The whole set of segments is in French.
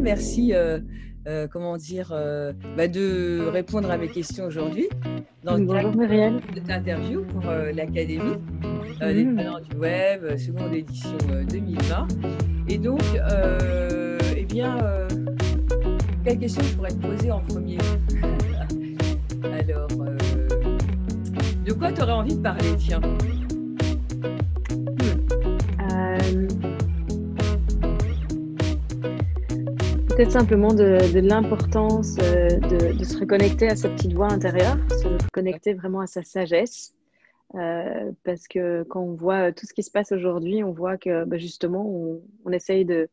Merci de répondre à mes questions aujourd'hui dans le cadre Bonjour Muriel. de cette interview pour l'Académie des talents du web, seconde édition 2020. Et donc, quelle question je pourrais te poser en premier? Alors, de quoi tu aurais envie de parler, tiens? Peut-être simplement de l'importance de se reconnecter à sa petite voix intérieure, se reconnecter vraiment à sa sagesse. Parce que quand on voit tout ce qui se passe aujourd'hui, on voit que justement, on essaye de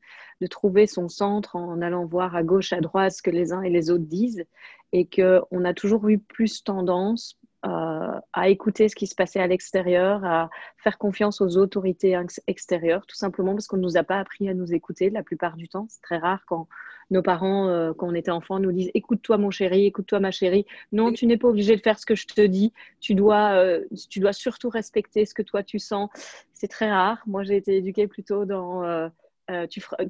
trouver son centre en allant voir à gauche, à droite ce que les uns et les autres disent, et qu'on a toujours eu plus tendance à écouter ce qui se passait à l'extérieur, à faire confiance aux autorités extérieures, tout simplement parce qu'on ne nous a pas appris à nous écouter la plupart du temps. C'est très rare quand nos parents, quand on était enfant, nous disent « écoute-toi mon chéri, écoute-toi ma chérie, non, tu n'es pas obligé de faire ce que je te dis, tu dois surtout respecter ce que toi tu sens ». C'est très rare. Moi, j'ai été éduquée plutôt dans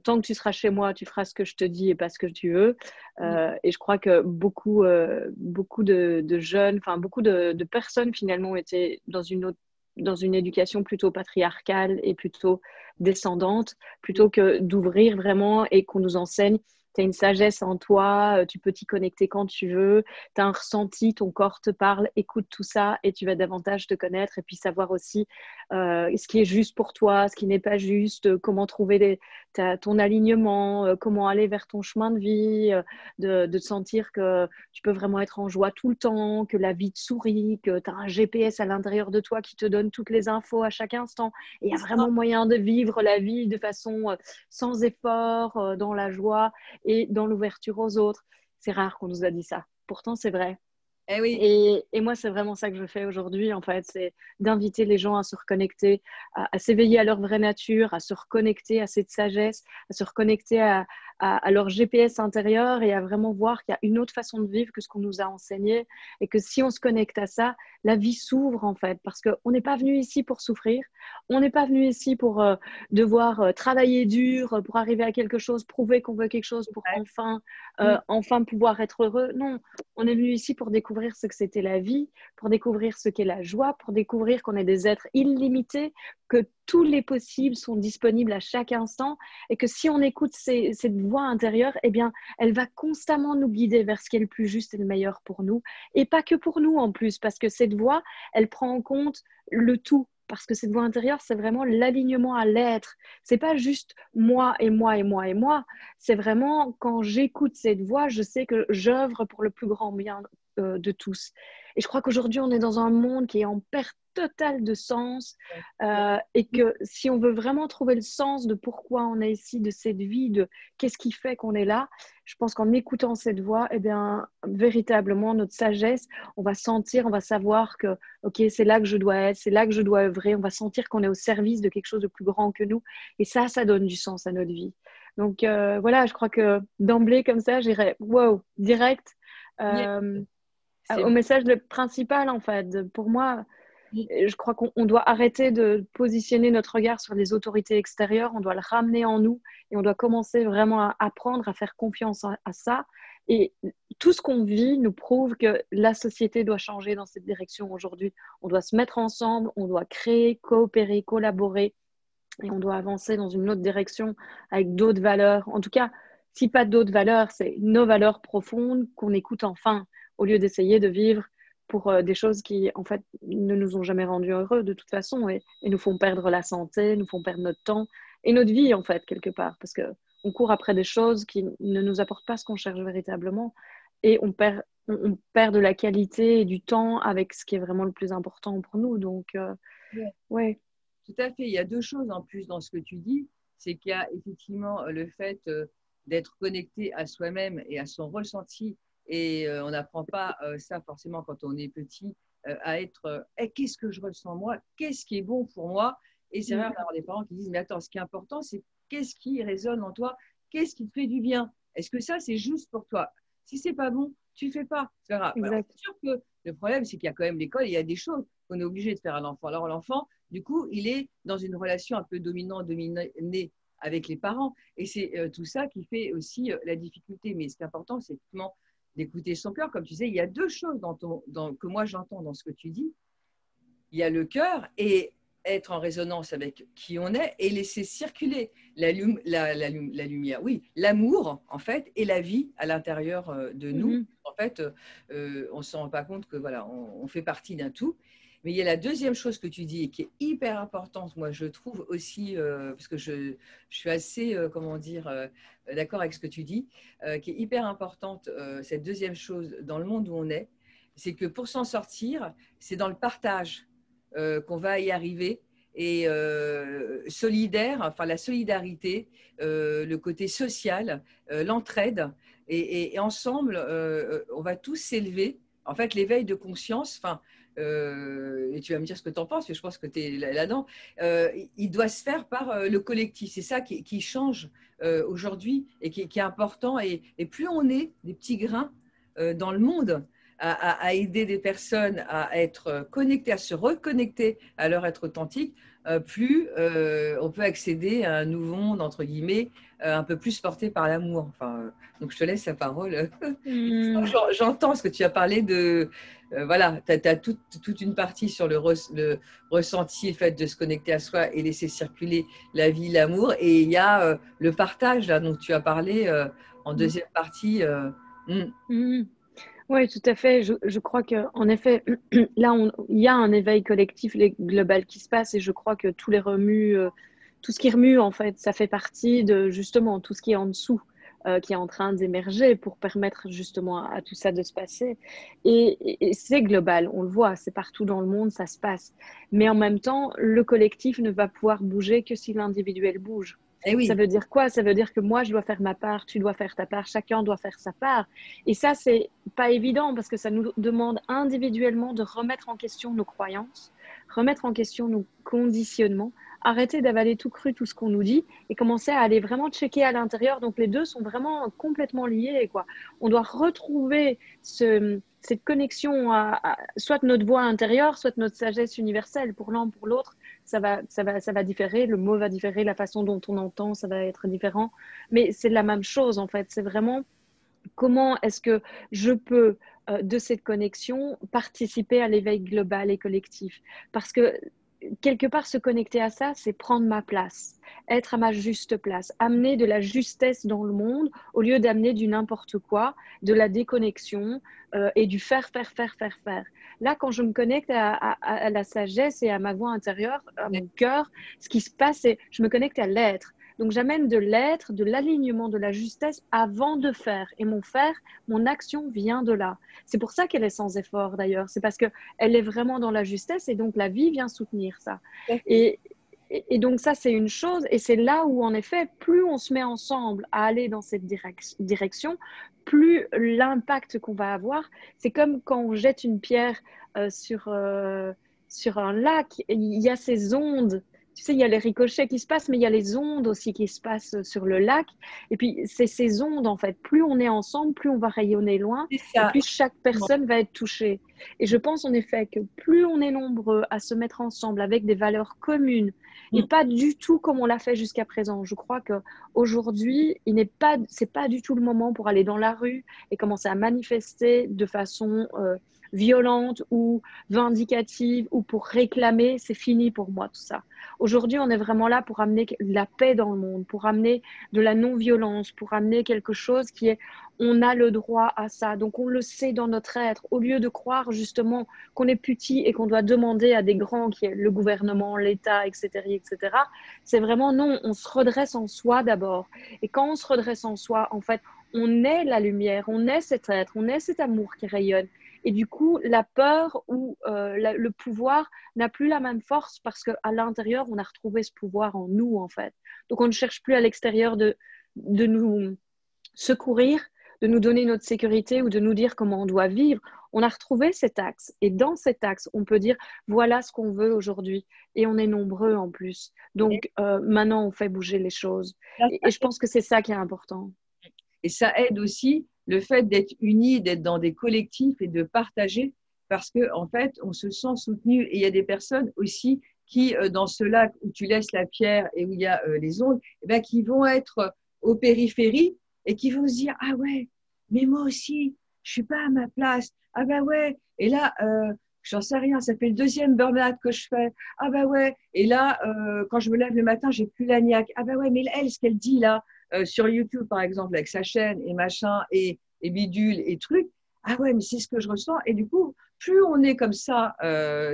tant que tu seras chez moi, tu feras ce que je te dis et pas ce que tu veux. Et je crois que beaucoup de jeunes, enfin beaucoup de personnes finalement étaient dans une éducation plutôt patriarcale et plutôt descendante, plutôt que d'ouvrir vraiment et qu'on nous enseigne. Tu as une sagesse en toi, tu peux t'y connecter quand tu veux, tu as un ressenti, ton corps te parle, écoute tout ça et tu vas davantage te connaître et puis savoir aussi ce qui est juste pour toi, ce qui n'est pas juste, comment trouver ton alignement, comment aller vers ton chemin de vie, de sentir que tu peux vraiment être en joie tout le temps, que la vie te sourit, que tu as un GPS à l'intérieur de toi qui te donne toutes les infos à chaque instant. Et il y a vraiment moyen de vivre la vie de façon sans effort, dans la joie et dans l'ouverture aux autres. C'est rare qu'on nous a dit ça. Pourtant, c'est vrai. Eh oui. Et moi, c'est vraiment ça que je fais aujourd'hui, en fait, c'est d'inviter les gens à se reconnecter, à s'éveiller à leur vraie nature, à se reconnecter à cette sagesse, à se reconnecter à leur GPS intérieur et à vraiment voir qu'il y a une autre façon de vivre que ce qu'on nous a enseigné et que si on se connecte à ça, la vie s'ouvre, en fait, parce qu'on n'est pas venu ici pour souffrir, on n'est pas venu ici pour devoir travailler dur pour arriver à quelque chose, prouver qu'on veut quelque chose pour enfin pouvoir être heureux. Non, on est venu ici pour découvrir ce que c'était la vie, pour découvrir ce qu'est la joie, pour découvrir qu'on est des êtres illimités, que tous les possibles sont disponibles à chaque instant et que si on écoute cette voix intérieure, eh bien, elle va constamment nous guider vers ce qui est le plus juste et le meilleur pour nous. Et pas que pour nous en plus, parce que cette voix, elle prend en compte le tout. Parce que cette voix intérieure, c'est vraiment l'alignement à l'être. C'est pas juste moi et moi et moi et moi. C'est vraiment quand j'écoute cette voix, je sais que j'œuvre pour le plus grand bien de tous. Et je crois qu'aujourd'hui, on est dans un monde qui est en perte totale de sens et que si on veut vraiment trouver le sens de pourquoi on est ici, de cette vie, de qu'est-ce qui fait qu'on est là, je pense qu'en écoutant cette voix, eh bien, véritablement, notre sagesse, on va sentir, on va savoir que ok, c'est là que je dois être, c'est là que je dois œuvrer, on va sentir qu'on est au service de quelque chose de plus grand que nous et ça donne du sens à notre vie. Donc voilà, je crois que d'emblée comme ça, j'irais wow, direct au message principal en fait. Pour moi, je crois qu'on doit arrêter de positionner notre regard sur les autorités extérieures, on doit le ramener en nous et on doit commencer vraiment à apprendre à faire confiance à ça. Et tout ce qu'on vit nous prouve que la société doit changer dans cette direction aujourd'hui. On doit se mettre ensemble, on doit créer, coopérer, collaborer et on doit avancer dans une autre direction avec d'autres valeurs. En tout cas, si pas d'autres valeurs, c'est nos valeurs profondes qu'on écoute enfin au lieu d'essayer de vivre pour des choses qui, en fait, ne nous ont jamais rendus heureux de toute façon et nous font perdre la santé, nous font perdre notre temps et notre vie, en fait, quelque part. Parce qu'on court après des choses qui ne nous apportent pas ce qu'on cherche véritablement et on perd de la qualité et du temps avec ce qui est vraiment le plus important pour nous. Donc, ouais. Tout à fait. Il y a deux choses en plus dans ce que tu dis. C'est qu'il y a effectivement le fait d'être connecté à soi-même et à son ressenti. Et on n'apprend pas ça forcément quand on est petit, à être qu'est-ce que je ressens moi? Qu'est-ce qui est bon pour moi? Et c'est rare d'avoir des parents qui disent mais attends, ce qui est important, c'est qu'est-ce qui résonne en toi? Qu'est-ce qui te fait du bien? Est-ce que ça, c'est juste pour toi? Si c'est pas bon, tu ne fais pas. C'est grave. Alors, c'est sûr que le problème, c'est qu'il y a quand même l'école et il y a des choses qu'on est obligé de faire à l'enfant. Alors l'enfant, du coup, il est dans une relation un peu dominant-dominé avec les parents. Et c'est tout ça qui fait aussi la difficulté. Mais ce qui est important, c'est effectivement d'écouter son cœur. Comme tu disais, il y a deux choses que moi j'entends dans ce que tu dis. Il y a le cœur et être en résonance avec qui on est et laisser circuler la lumière, oui, l'amour en fait et la vie à l'intérieur de nous. En fait, on ne se rend pas compte que voilà, on fait partie d'un tout. Mais il y a la deuxième chose que tu dis et qui est hyper importante, moi je trouve aussi, parce que je suis assez, comment dire, d'accord avec ce que tu dis, qui est hyper importante, cette deuxième chose dans le monde où on est, c'est que pour s'en sortir, c'est dans le partage qu'on va y arriver et solidaire, enfin la solidarité, le côté social, l'entraide et ensemble, on va tous s'élever. En fait, l'éveil de conscience, enfin, et tu vas me dire ce que tu en penses, mais je pense que tu es là-dedans, il doit se faire par le collectif. C'est ça qui change aujourd'hui et qui est important. Et plus on est des petits grains dans le monde, à aider des personnes à être connectées, à se reconnecter à leur être authentique, plus on peut accéder à un nouveau monde, entre guillemets, un peu plus porté par l'amour. Enfin, donc, je te laisse la parole. J'entends ce que tu as parlé de… voilà, tu as toute une partie sur le ressenti, le fait de se connecter à soi et laisser circuler la vie, l'amour. Et il y a le partage, là, dont tu as parlé en deuxième partie. Oui, tout à fait. Je crois qu'en effet, là, il y a un éveil collectif global qui se passe et je crois que tout ce qui remue, en fait, ça fait partie de justement tout ce qui est en dessous, qui est en train d'émerger pour permettre justement à tout ça de se passer. Et c'est global, on le voit, c'est partout dans le monde, ça se passe. Mais en même temps, le collectif ne va pouvoir bouger que si l'individuel bouge. Eh oui. Ça veut dire quoi? Ça veut dire que moi, je dois faire ma part, tu dois faire ta part, chacun doit faire sa part. Et ça, c'est pas évident parce que ça nous demande individuellement de remettre en question nos croyances, remettre en question nos conditionnements, arrêter d'avaler tout cru, tout ce qu'on nous dit et commencer à aller vraiment checker à l'intérieur. Donc, les deux sont vraiment complètement liés, quoi. On doit retrouver cette connexion à soit notre voix intérieure, soit notre sagesse universelle. Pour l'un, pour l'autre, ça va différer, le mot va différer, la façon dont on entend, ça va être différent. Mais c'est la même chose, en fait. C'est vraiment comment est-ce que je peux, de cette connexion, participer à l'éveil global et collectif. Parce que quelque part, se connecter à ça, c'est prendre ma place, être à ma juste place, amener de la justesse dans le monde au lieu d'amener du n'importe quoi, de la déconnexion et du faire. Là, quand je me connecte à la sagesse et à ma voix intérieure, à mon cœur, ce qui se passe, c'est je me connecte à l'être. Donc, j'amène de l'être, de l'alignement, de la justesse avant de faire. Et mon action vient de là. C'est pour ça qu'elle est sans effort d'ailleurs. C'est parce qu'elle est vraiment dans la justesse et donc la vie vient soutenir ça. Et donc ça, c'est une chose. Et c'est là où, en effet, plus on se met ensemble à aller dans cette direction, plus l'impact qu'on va avoir, c'est comme quand on jette une pierre sur un lac, il y a ces ondes. Tu sais, il y a les ricochets qui se passent, mais il y a les ondes aussi qui se passent sur le lac. Et puis, c'est ces ondes, en fait. Plus on est ensemble, plus on va rayonner loin. Et plus chaque personne va être touchée. Et je pense, en effet, que plus on est nombreux à se mettre ensemble avec des valeurs communes, et pas du tout comme on l'a fait jusqu'à présent. Je crois qu'aujourd'hui, c'est pas du tout le moment pour aller dans la rue et commencer à manifester de façon violente ou vindicative ou pour réclamer. C'est fini pour moi, tout ça. Aujourd'hui, on est vraiment là pour amener la paix dans le monde, pour amener de la non-violence, pour amener quelque chose qui est on a le droit à ça. Donc, on le sait dans notre être. Au lieu de croire justement qu'on est petit et qu'on doit demander à des grands, qui est le gouvernement, l'État, etc., c'est vraiment non, on se redresse en soi d'abord. Et quand on se redresse en soi, en fait, on est la lumière, on est cet être, on est cet amour qui rayonne. Et du coup, la peur ou le pouvoir n'a plus la même force parce qu'à l'intérieur, on a retrouvé ce pouvoir en nous, en fait. Donc, on ne cherche plus à l'extérieur de nous secourir, de nous donner notre sécurité ou de nous dire comment on doit vivre. On a retrouvé cet axe. Et dans cet axe, on peut dire, voilà ce qu'on veut aujourd'hui. Et on est nombreux en plus. Donc, maintenant, on fait bouger les choses. Et je pense que c'est ça qui est important. Et ça aide aussi le fait d'être unis, d'être dans des collectifs et de partager parce qu'en fait, on se sent soutenu. Et il y a des personnes aussi qui, dans ce lac où tu laisses la pierre et où il y a les ondes, eh ben, qui vont être aux périphéries et qui vont se dire, ah ouais, mais moi aussi, je suis pas à ma place. Ah ben ouais, et là, j'en sais rien, ça fait le deuxième burn-out que je fais. Ah ben ouais, et là, quand je me lève le matin, j'ai plus la niaque. Ah ben ouais, mais elle, ce qu'elle dit là, sur YouTube par exemple, avec sa chaîne et machin, et bidule et trucs, ah ouais, mais c'est ce que je ressens. Et du coup, plus on est comme ça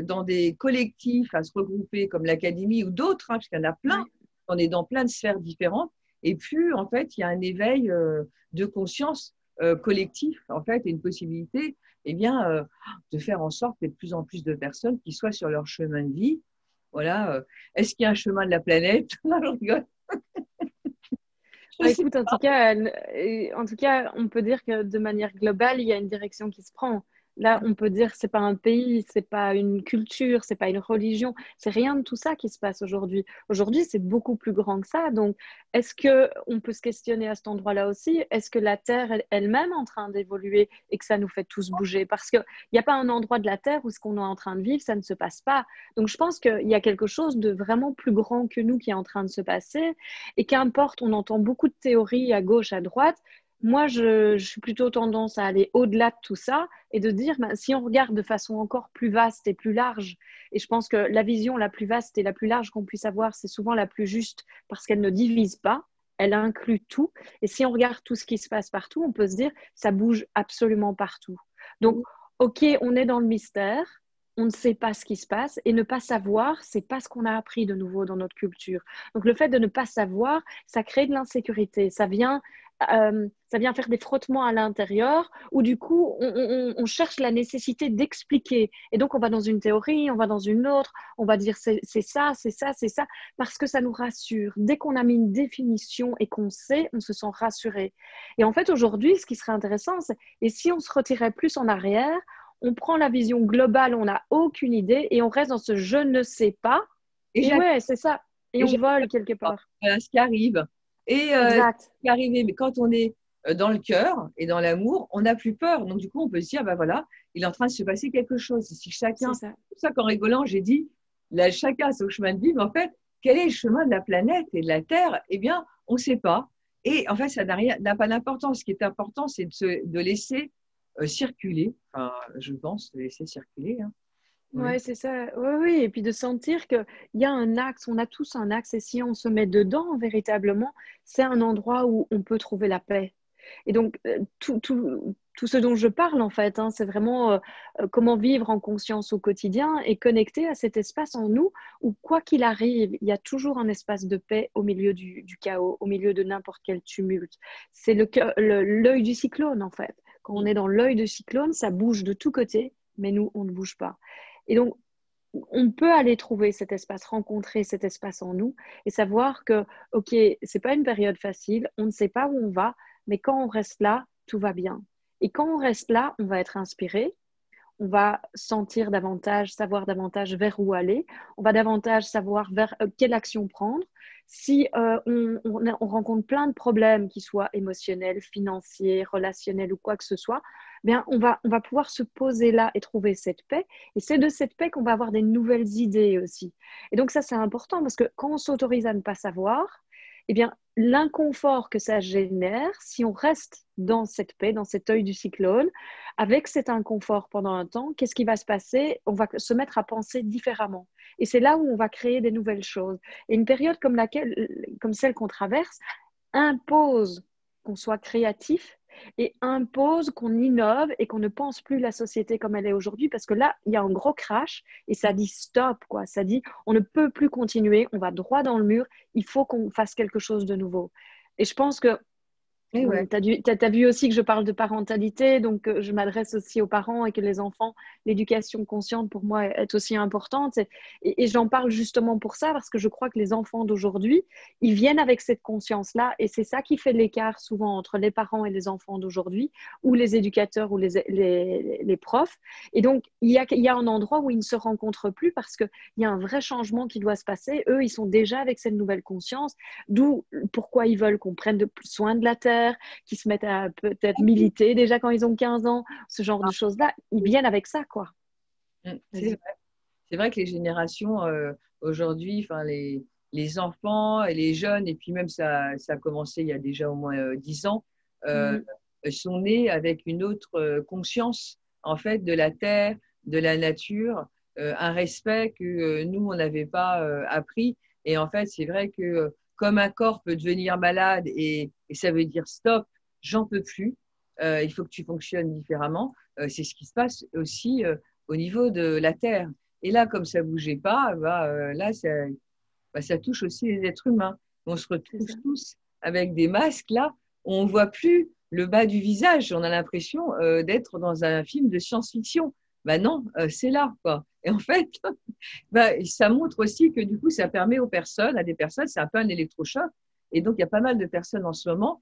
dans des collectifs à se regrouper comme l'académie ou d'autres, hein, parce qu'il y en a plein, on est dans plein de sphères différentes, et plus en fait il y a un éveil de conscience collectif en fait et une possibilité eh bien, de faire en sorte qu'il y ait de plus en plus de personnes qui soient sur leur chemin de vie. Voilà. Est-ce qu'il y a un chemin de la planète? Non, je rigole. Écoute, en tout cas, on peut dire que de manière globale, il y a une direction qui se prend. Là, on peut dire que c'est pas un pays, c'est pas une culture, c'est pas une religion, c'est rien de tout ça qui se passe aujourd'hui. Aujourd'hui, c'est beaucoup plus grand que ça. Donc, est-ce que on peut se questionner à cet endroit-là aussi? Est-ce que la Terre elle-même est en train d'évoluer et que ça nous fait tous bouger? Parce qu'il n'y a pas un endroit de la Terre où ce qu'on est en train de vivre, ça ne se passe pas. Donc, je pense qu'il y a quelque chose de vraiment plus grand que nous qui est en train de se passer. Et qu'importe, on entend beaucoup de théories à gauche, à droite. Moi, je suis plutôt tendance à aller au-delà de tout ça et de dire, ben, si on regarde de façon encore plus vaste et plus large, et je pense que la vision la plus vaste et la plus large qu'on puisse avoir, c'est souvent la plus juste parce qu'elle ne divise pas, elle inclut tout. Et si on regarde tout ce qui se passe partout, on peut se dire, ça bouge absolument partout. Donc, ok, on est dans le mystère, on ne sait pas ce qui se passe et ne pas savoir, c'est pas ce qu'on a appris de nouveau dans notre culture. Donc le fait de ne pas savoir, ça crée de l'insécurité, ça vient faire des frottements à l'intérieur où du coup on cherche la nécessité d'expliquer et donc on va dans une théorie, on va dans une autre, on va dire c'est ça, c'est ça, c'est ça parce que ça nous rassure. Dès qu'on a mis une définition et qu'on sait, on se sent rassuré. Et en fait aujourd'hui, ce qui serait intéressant, c'est et si on se retirait plus en arrière, on prend la vision globale, on n'a aucune idée et on reste dans ce je ne sais pas. Et ouais, c'est ça. Et on vole quelque part. Voilà ce qui arrive. Et Exact. ce qui arrive, mais quand on est dans le cœur et dans l'amour, on n'a plus peur. Donc du coup, on peut se dire, ben voilà, il est en train de se passer quelque chose. Si chacun, c'est pour ça qu'en rigolant, j'ai dit, là, chacun a son chemin de vie, mais en fait, quel est le chemin de la planète et de la Terre? Eh bien, on ne sait pas. Et en fait, ça n'a pas d'importance. Ce qui est important, c'est de laisser circuler, enfin, je pense, de laisser circuler. Hein. Ouais, c'est ça. Oui, oui. Et puis de sentir qu'il y a un axe, on a tous un axe, et si on se met dedans, véritablement, c'est un endroit où on peut trouver la paix. Et donc, tout ce dont je parle, en fait, hein, c'est vraiment comment vivre en conscience au quotidien et connecter à cet espace en nous où, quoi qu'il arrive, il y a toujours un espace de paix au milieu du chaos, au milieu de n'importe quel tumulte. C'est l'œil du cyclone, en fait. Quand on est dans l'œil du cyclone, ça bouge de tous côtés, mais nous, on ne bouge pas. Et donc, on peut aller trouver cet espace, rencontrer cet espace en nous et savoir que, OK, c'est pas une période facile, on ne sait pas où on va, mais quand on reste là, tout va bien. Et quand on reste là, on va être inspiré, on va sentir davantage, savoir davantage vers où aller, on va davantage savoir vers quelle action prendre. Si on rencontre plein de problèmes, qui soient émotionnels, financiers, relationnels ou quoi que ce soit, bien, on va pouvoir se poser là et trouver cette paix. Et c'est de cette paix qu'on va avoir des nouvelles idées aussi. Et donc ça, c'est important parce que quand on s'autorise à ne pas savoir, eh bien, l'inconfort que ça génère, si on reste dans cette paix, dans cet œil du cyclone, avec cet inconfort pendant un temps, qu'est-ce qui va se passer? On va se mettre à penser différemment. Et c'est là où on va créer des nouvelles choses. Et une période comme celle qu'on traverse impose qu'on soit créatif et impose qu'on innove et qu'on ne pense plus la société comme elle est aujourd'hui parce que là, il y a un gros crash et ça dit stop, quoi. Ça dit on ne peut plus continuer, on va droit dans le mur, il faut qu'on fasse quelque chose de nouveau. Et je pense que Ouais. tu as vu aussi que je parle de parentalité, donc je m'adresse aussi aux parents et que les enfants, l'éducation consciente pour moi est aussi importante. Et j'en parle justement pour ça, parce que je crois que les enfants d'aujourd'hui, ils viennent avec cette conscience-là et c'est ça qui fait l'écart souvent entre les parents et les enfants d'aujourd'hui, ou les éducateurs ou les profs. Et donc, il y a un endroit où ils ne se rencontrent plus parce qu'il y a un vrai changement qui doit se passer. Eux, ils sont déjà avec cette nouvelle conscience, d'où pourquoi ils veulent qu'on prenne soin de la terre, qui se mettent à peut-être militer déjà quand ils ont 15 ans, ce genre de choses-là, ils viennent avec ça, quoi. C'est vrai. c'est vrai que les générations aujourd'hui, enfin les enfants et les jeunes, et puis même ça a commencé il y a déjà au moins 10 ans, euh, sont nés avec une autre conscience en fait de la terre, de la nature, un respect que nous on n'avait pas appris. Et en fait, c'est vrai que comme un corps peut devenir malade et ça veut dire stop, j'en peux plus, il faut que tu fonctionnes différemment. C'est ce qui se passe aussi au niveau de la terre. Et là, comme ça ne bougeait pas, là, ça touche aussi les êtres humains. On se retrouve tous avec des masques, là, on ne voit plus le bas du visage. On a l'impression d'être dans un film de science-fiction. Ben non, c'est là, quoi. Et en fait, ça montre aussi que du coup, ça permet aux personnes, à des personnes, c'est un peu un électrochoc. Et donc, il y a pas mal de personnes en ce moment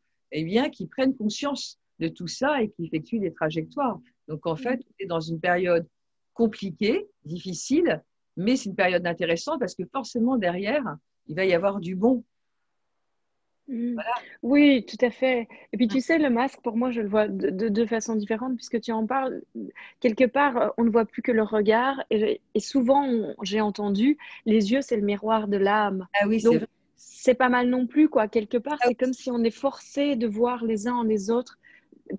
qui prennent conscience de tout ça et qui effectuent des trajectoires. Donc, en fait, on est dans une période compliquée, difficile, mais c'est une période intéressante parce que forcément, derrière, il va y avoir du bon. Voilà. Oui, tout à fait. Et puis tu sais, le masque, pour moi, je le vois de façon différente, puisque tu en parles. Quelque part, on ne voit plus que le regard. Et souvent, j'ai entendu, les yeux, c'est le miroir de l'âme. Ah oui, c'est Donc, vrai. c'est pas mal non plus, quoi. Quelque part, Ah c'est comme si on est forcé de voir les uns en les autres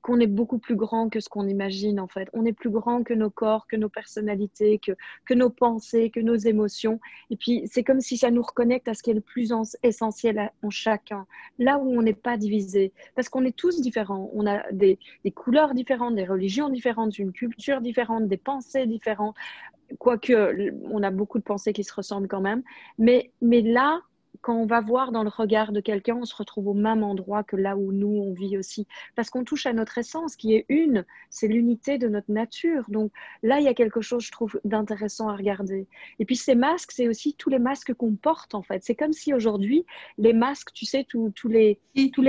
qu'on est beaucoup plus grand que ce qu'on imagine, en fait. On est plus grand que nos corps, que nos personnalités, que nos pensées, que nos émotions. Et puis, c'est comme si ça nous reconnecte à ce qui est le plus essentiel en chacun, là où on n'est pas divisé. Parce qu'on est tous différents. On a des couleurs différentes, des religions différentes, une culture différente, des pensées différentes. Quoique, on a beaucoup de pensées qui se ressemblent quand même. Mais là, quand on va voir dans le regard de quelqu'un, on se retrouve au même endroit que là où nous, on vit aussi. Parce qu'on touche à notre essence, qui est une, c'est l'unité de notre nature. Donc là, il y a quelque chose, je trouve, d'intéressant à regarder. Et puis ces masques, c'est aussi tous les masques qu'on porte, en fait. C'est comme si aujourd'hui, les masques, tu sais, tous les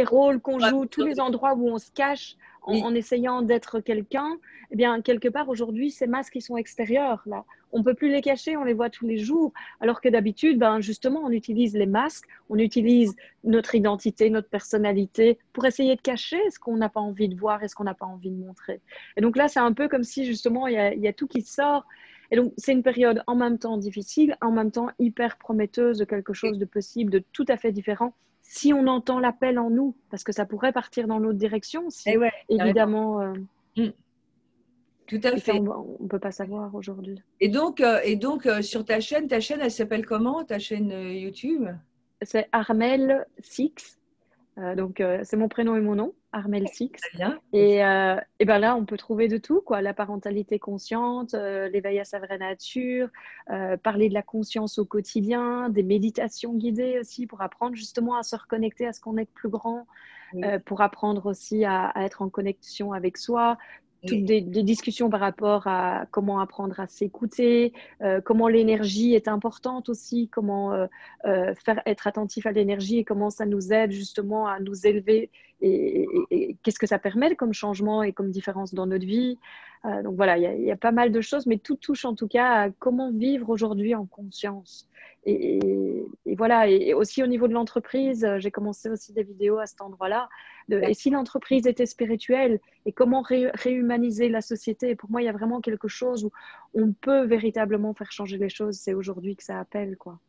rôles qu'on joue, tous les endroits où on se cache Oui. en essayant d'être quelqu'un, eh bien, quelque part, aujourd'hui, ces masques, ils sont extérieurs, là. On ne peut plus les cacher, on les voit tous les jours. Alors que d'habitude, ben, justement, on utilise les masques, on utilise notre identité, notre personnalité pour essayer de cacher ce qu'on n'a pas envie de voir et ce qu'on n'a pas envie de montrer. Et donc là, c'est un peu comme si, justement, il y a tout qui sort. Et donc, c'est une période en même temps difficile, en même temps hyper prometteuse de quelque chose de possible, de tout à fait différent, si on entend l'appel en nous, parce que ça pourrait partir dans l'autre direction, Eh si ouais, carrément. évidemment, Mm. Tout à et ça, fait. on ne peut pas savoir aujourd'hui. Et donc sur ta chaîne, elle s'appelle comment, ta chaîne YouTube? C'est Armel Six. Donc, c'est mon prénom et mon nom, Armel Six. Très bien. Et ben là, on peut trouver de tout, quoi. La parentalité consciente, l'éveil à sa vraie nature, parler de la conscience au quotidien, des méditations guidées aussi pour apprendre justement à se reconnecter à ce qu'on est de plus grand, Oui, pour apprendre aussi à être en connexion avec soi. Toutes oui, des discussions par rapport à comment apprendre à s'écouter, comment l'énergie est importante aussi, comment faire être attentif à l'énergie et comment ça nous aide justement à nous élever et qu'est-ce que ça permet comme changement et comme différence dans notre vie. Donc voilà, il y a pas mal de choses, mais tout touche en tout cas à comment vivre aujourd'hui en conscience. Et voilà, et aussi au niveau de l'entreprise, j'ai commencé aussi des vidéos à cet endroit-là. Et si l'entreprise était spirituelle et comment réhumaniser la société? Et pour moi, il y a vraiment quelque chose où on peut véritablement faire changer les choses. C'est aujourd'hui que ça appelle, quoi.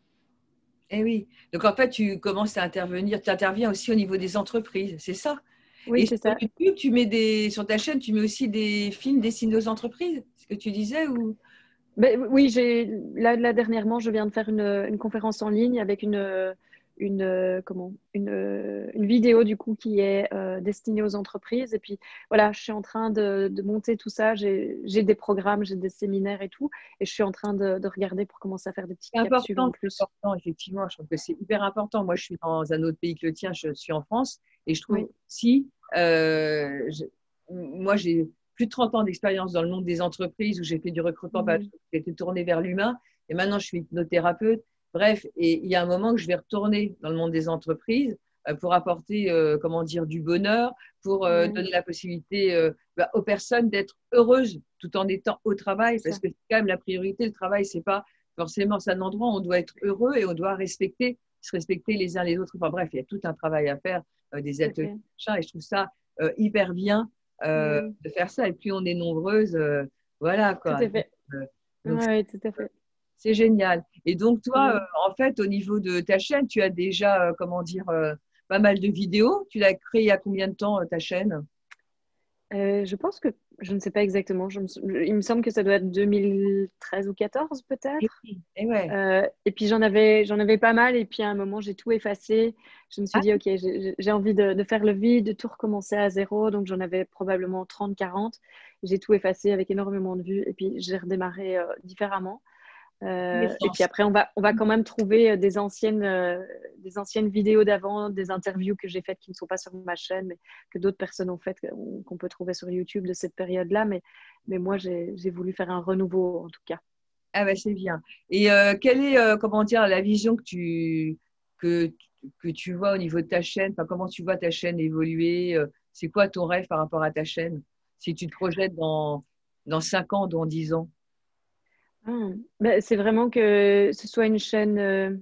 eh oui. Donc en fait, tu commences à intervenir, tu interviens aussi au niveau des entreprises, c'est ça? Oui, Et c'est sur ça. YouTube, sur ta chaîne, tu mets aussi des films destinés aux entreprises, ce que tu disais ou? Ben, oui, là, dernièrement, je viens de faire une conférence en ligne avec une vidéo du coup qui est destinée aux entreprises. Et puis voilà, je suis en train de monter tout ça. J'ai des programmes, j'ai des séminaires et tout. Et je suis en train de regarder pour commencer à faire des petites capsules en C'est plus. important, effectivement. Je trouve que c'est hyper important. Moi, je suis dans un autre pays que le tien, je suis en France, et je trouve Oui. aussi, moi, j'ai plus de 30 ans d'expérience dans le monde des entreprises où j'ai fait du recrutement, Mhm. j'ai été tournée vers l'humain, et maintenant, je suis hypnothérapeute. Bref, et il y a un moment que je vais retourner dans le monde des entreprises pour apporter, comment dire, du bonheur, pour Ouais, donner la possibilité aux personnes d'être heureuses tout en étant au travail, c'est parce ça. que c'est quand même la priorité. Le travail, c'est pas forcément, c'est un endroit où on doit être heureux et on doit se respecter les uns les autres. Enfin bref, il y a tout un travail à faire, des Tout à ateliers, fait. et je trouve ça hyper bien Oui, de faire ça. Et plus on est nombreuses, voilà tout quoi. à fait. Euh, donc, Oui, tout à fait. C'est génial. Et donc, toi, en fait, au niveau de ta chaîne, tu as déjà, comment dire, pas mal de vidéos. Tu l'as créée il y a combien de temps, ta chaîne? Je pense que, je ne sais pas exactement, il me semble que ça doit être 2013 ou 14 Et peut-être. oui, et ouais. Et puis j'en avais pas mal, et puis à un moment j'ai tout effacé. Je me suis Ah, dit, ok, j'ai envie de faire le vide, de tout recommencer à zéro, donc j'en avais probablement 30, 40. J'ai tout effacé avec énormément de vues, et puis j'ai redémarré différemment. Et puis après, on va quand même trouver des anciennes vidéos d'avant, des interviews que j'ai faites qui ne sont pas sur ma chaîne, mais que d'autres personnes ont faites, qu'on peut trouver sur YouTube de cette période-là. Mais moi, j'ai voulu faire un renouveau, en tout cas. ah bah, c'est bien. Et quelle est, comment dire, la vision que, que tu vois au niveau de ta chaîne? Enfin, comment tu vois ta chaîne évoluer? C'est quoi ton rêve par rapport à ta chaîne? Si tu te projettes dans 5 ans, dans 10 ans. Ben, c'est vraiment que ce soit une chaîne,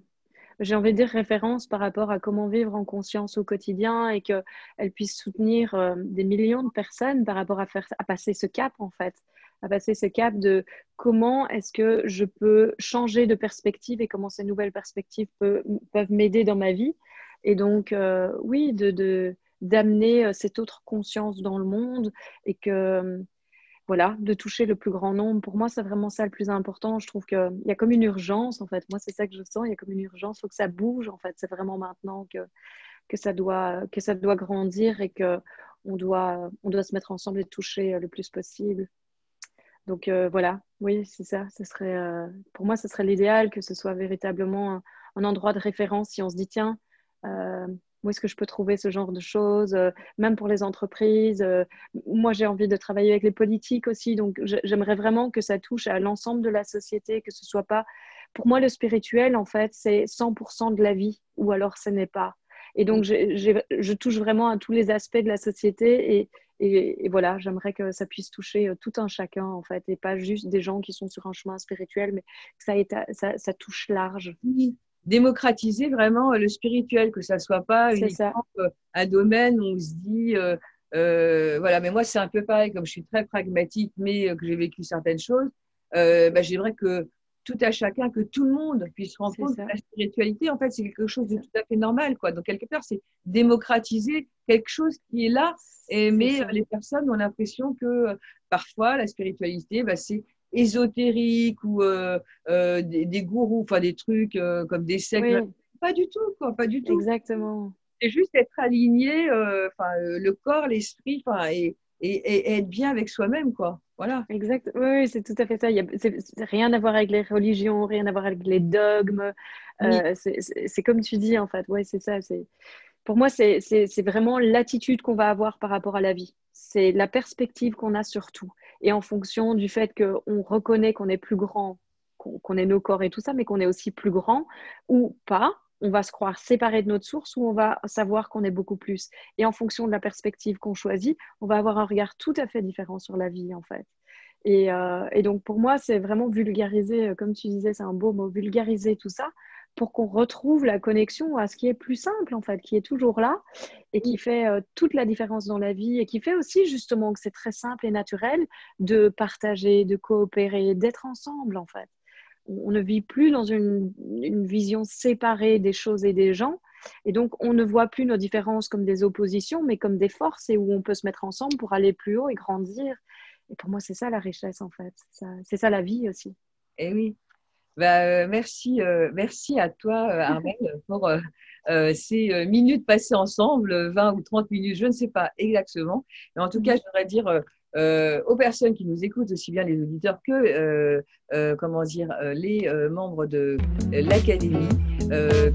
j'ai envie de dire référence par rapport à comment vivre en conscience au quotidien, et qu'elle puisse soutenir des millions de personnes par rapport à passer ce cap, en fait, à passer ce cap de comment est-ce que je peux changer de perspective, et comment ces nouvelles perspectives peuvent m'aider dans ma vie. Et donc, oui, d'amener cette autre conscience dans le monde, et que voilà, de toucher le plus grand nombre. Pour moi, c'est vraiment ça le plus important. Je trouve qu'il y a comme une urgence, en fait. Moi, c'est ça que je sens. Il y a comme une urgence. Il faut que ça bouge, en fait. C'est vraiment maintenant que ça doit grandir, et on doit se mettre ensemble et toucher le plus possible. Donc, voilà, oui, c'est ça. Pour moi, ce serait l'idéal, que ce soit véritablement un endroit de référence. Si on se dit, tiens, où est-ce que je peux trouver ce genre de choses, même pour les entreprises. Moi, j'ai envie de travailler avec les politiques aussi, donc j'aimerais vraiment que ça touche à l'ensemble de la société, que ce soit pas... Pour moi, le spirituel, en fait, c'est 100% de la vie, ou alors ce n'est pas. Et donc, je touche vraiment à tous les aspects de la société, et voilà, j'aimerais que ça puisse toucher tout un chacun, en fait, et pas juste des gens qui sont sur un chemin spirituel, mais que ça touche large. Oui. Démocratiser vraiment le spirituel, que ça soit pas C'est ça. uniquement un domaine où on se dit, voilà, mais moi c'est un peu pareil, comme je suis très pragmatique, mais que j'ai vécu certaines choses, bah, j'aimerais que tout à chacun, que tout le monde puisse se rendre C'est compte que ça. la spiritualité, en fait, c'est quelque chose de tout à fait normal, quoi. Donc, quelque part, c'est démocratiser quelque chose qui est là, mais Ça. les personnes ont l'impression que parfois, la spiritualité, bah, c'est ésotérique, ou des gourous, enfin des trucs comme des sectes. Oui, Pas du tout, quoi, pas du tout. exactement. C'est juste être aligné, enfin, le corps, l'esprit, enfin, et être bien avec soi-même, quoi. Voilà. Exact. Oui, oui, c'est tout à fait ça. C'est rien à voir avec les religions, rien à voir avec les dogmes. Oui, C'est comme tu dis, en fait. Oui, c'est ça. Pour moi, c'est vraiment l'attitude qu'on va avoir par rapport à la vie. C'est la perspective qu'on a sur tout. Et en fonction du fait qu'on reconnaît qu'on est plus grand, qu'on est nos corps et tout ça, mais qu'on est aussi plus grand ou pas, on va se croire séparé de notre source, ou on va savoir qu'on est beaucoup plus. Et en fonction de la perspective qu'on choisit, on va avoir un regard tout à fait différent sur la vie, en fait. Et donc, pour moi, c'est vraiment vulgariser, comme tu disais, c'est un beau mot, vulgariser tout ça, pour qu'on retrouve la connexion à ce qui est plus simple, en fait, qui est toujours là, et qui fait toute la différence dans la vie, et qui fait aussi justement que c'est très simple et naturel de partager, de coopérer, d'être ensemble, en fait. On ne vit plus dans une vision séparée des choses et des gens, et donc on ne voit plus nos différences comme des oppositions, mais comme des forces, et où on peut se mettre ensemble pour aller plus haut et grandir. Et pour moi, c'est ça la richesse, en fait. C'est ça la vie aussi. et oui. Bah, merci, merci à toi, Armel, pour ces minutes passées ensemble, 20 ou 30 minutes, je ne sais pas exactement. Mais en tout cas, je voudrais dire aux personnes qui nous écoutent, aussi bien les auditeurs que comment dire, les membres de l'académie,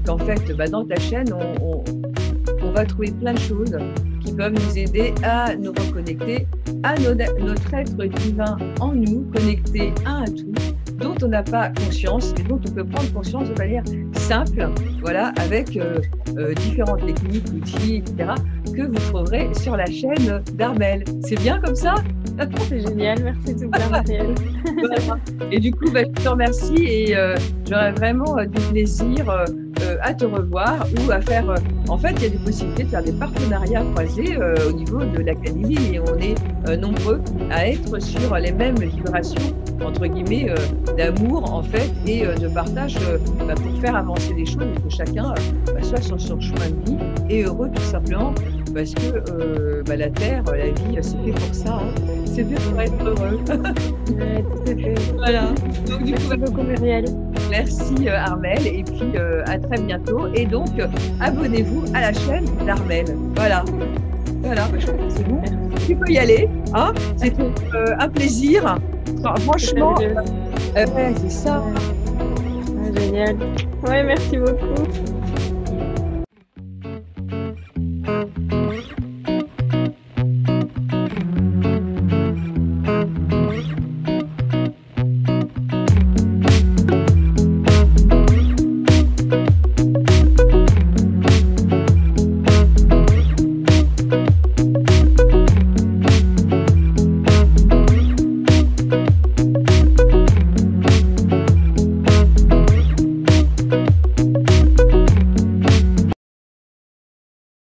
qu'en fait, bah, dans ta chaîne, on va trouver plein de choses qui peuvent nous aider à nous reconnecter à notre être divin en nous, connecté à un tout dont on n'a pas conscience, et dont on peut prendre conscience de manière simple, voilà, avec différentes techniques, outils, etc., que vous trouverez sur la chaîne d'Armel. C'est bien comme ça? C'est génial, merci tout bien, Marielle. Voilà. Et du coup, bah, je te remercie, et j'aurais vraiment du plaisir à te revoir, ou à faire... en fait, il y a des possibilités de faire des partenariats croisés au niveau de l'académie, et on est nombreux à être sur les mêmes vibrations entre guillemets, d'amour en fait et de partage pour faire avancer les choses et que chacun soit sur son chemin de vie et heureux tout simplement parce que la terre, la vie, c'est fait pour ça, hein. C'est fait pour être heureux. Ouais, tout à fait. Voilà. Donc, du coup, Merci beaucoup, Muriel. merci Armelle et puis à très bientôt. Et donc, abonnez-vous à la chaîne d'Armelle. Voilà. Voilà, je crois que c'est bon. Tu peux y aller. Hein, c'est un plaisir. Enfin, franchement, ouais, c'est ça. Ah, génial. Ouais, merci beaucoup.